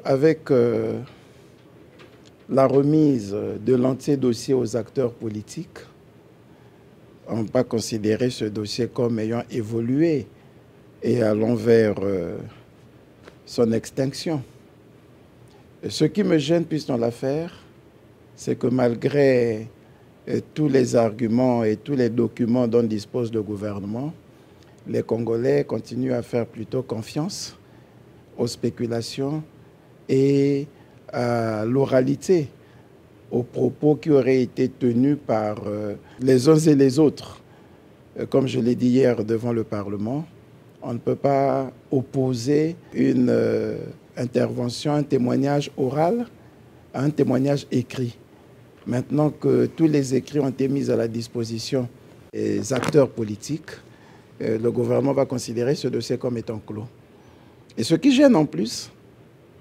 avec la remise de l'entier dossier aux acteurs politiques, on ne peut pas considérer ce dossier comme ayant évolué et allant vers son extinction. Ce qui me gêne plus dans l'affaire, c'est que malgré tous les arguments et tous les documents dont dispose le gouvernement, les Congolais continuent à faire plutôt confiance aux spéculations et à l'oralité, aux propos qui auraient été tenus par les uns et les autres. Comme je l'ai dit hier devant le Parlement, on ne peut pas opposer une intervention, un témoignage oral à un témoignage écrit. Maintenant que tous les écrits ont été mis à la disposition des acteurs politiques, le gouvernement va considérer ce dossier comme étant clos. Et ce qui gêne en plus,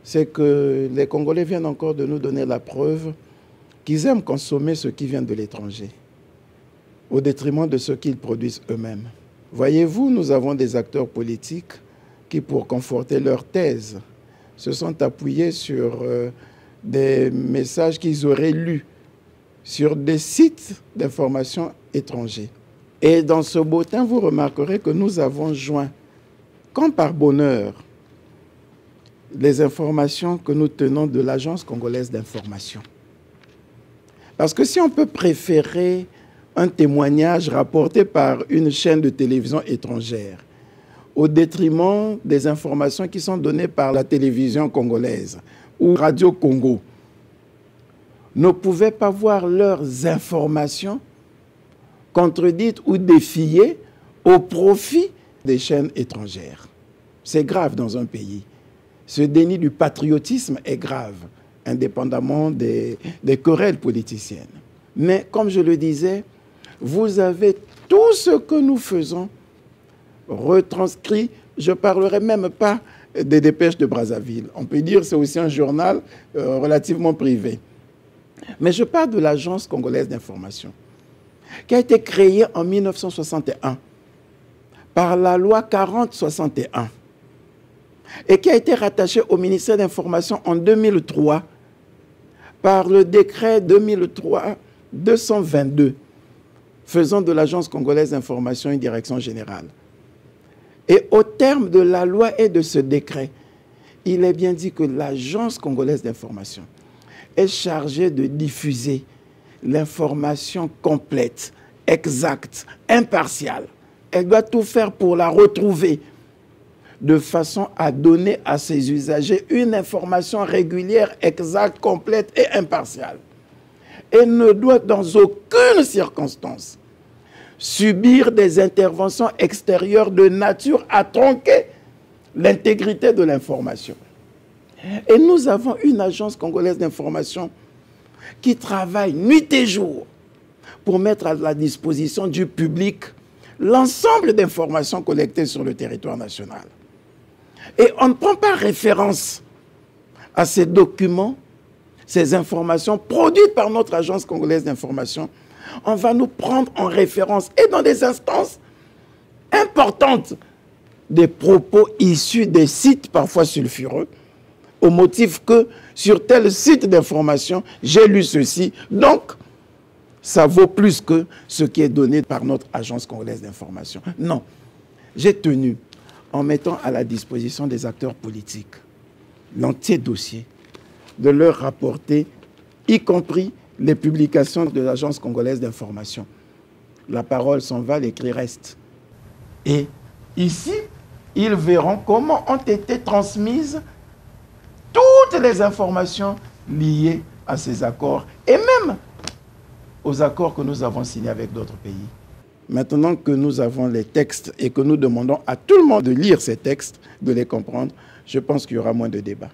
c'est que les Congolais viennent encore de nous donner la preuve qu'ils aiment consommer ce qui vient de l'étranger, au détriment de ce qu'ils produisent eux-mêmes. Voyez-vous, nous avons des acteurs politiques qui, pour conforter leur thèse, se sont appuyés sur des messages qu'ils auraient lus sur des sites d'information étrangers. Et dans ce bottin, vous remarquerez que nous avons joint, comme par bonheur, les informations que nous tenons de l'Agence congolaise d'information. Parce que si on peut préférer un témoignage rapporté par une chaîne de télévision étrangère au détriment des informations qui sont données par la télévision congolaise ou Radio Congo, ne pouvaient pas voir leurs informations contredites ou défiées au profit des chaînes étrangères. C'est grave dans un pays. Ce déni du patriotisme est grave, indépendamment des querelles politiciennes. Mais comme je le disais, vous avez tout ce que nous faisons retranscrit. Je ne parlerai même pas des dépêches de Brazzaville. On peut dire que c'est aussi un journal relativement privé. Mais je parle de l'Agence congolaise d'information, qui a été créée en 1961 par la loi 4061 et qui a été rattachée au ministère de l'Information en 2003 par le décret 2003-222 faisant de l'Agence congolaise d'information une direction générale. Et au terme de la loi et de ce décret, il est bien dit que l'Agence congolaise d'information est chargée de diffuser l'information complète, exacte, impartiale. Elle doit tout faire pour la retrouver de façon à donner à ses usagers une information régulière, exacte, complète et impartiale. Elle ne doit dans aucune circonstance subir des interventions extérieures de nature à tronquer l'intégrité de l'information. Et nous avons une agence congolaise d'information qui travaille nuit et jour pour mettre à la disposition du public l'ensemble d'informations collectées sur le territoire national. Et on ne prend pas référence à ces documents, ces informations produites par notre agence congolaise d'information. On va nous prendre en référence et dans des instances importantes des propos issus des sites parfois sulfureux, au motif que sur tel site d'information, j'ai lu ceci, donc ça vaut plus que ce qui est donné par notre agence congolaise d'information. Non, j'ai tenu, en mettant à la disposition des acteurs politiques l'entier dossier, de leur rapporter, y compris les publications de l'agence congolaise d'information. La parole s'en va, l'écrit reste. Et ici, ils verront comment ont été transmises toutes les informations liées à ces accords et même aux accords que nous avons signés avec d'autres pays. Maintenant que nous avons les textes et que nous demandons à tout le monde de lire ces textes, de les comprendre, je pense qu'il y aura moins de débats.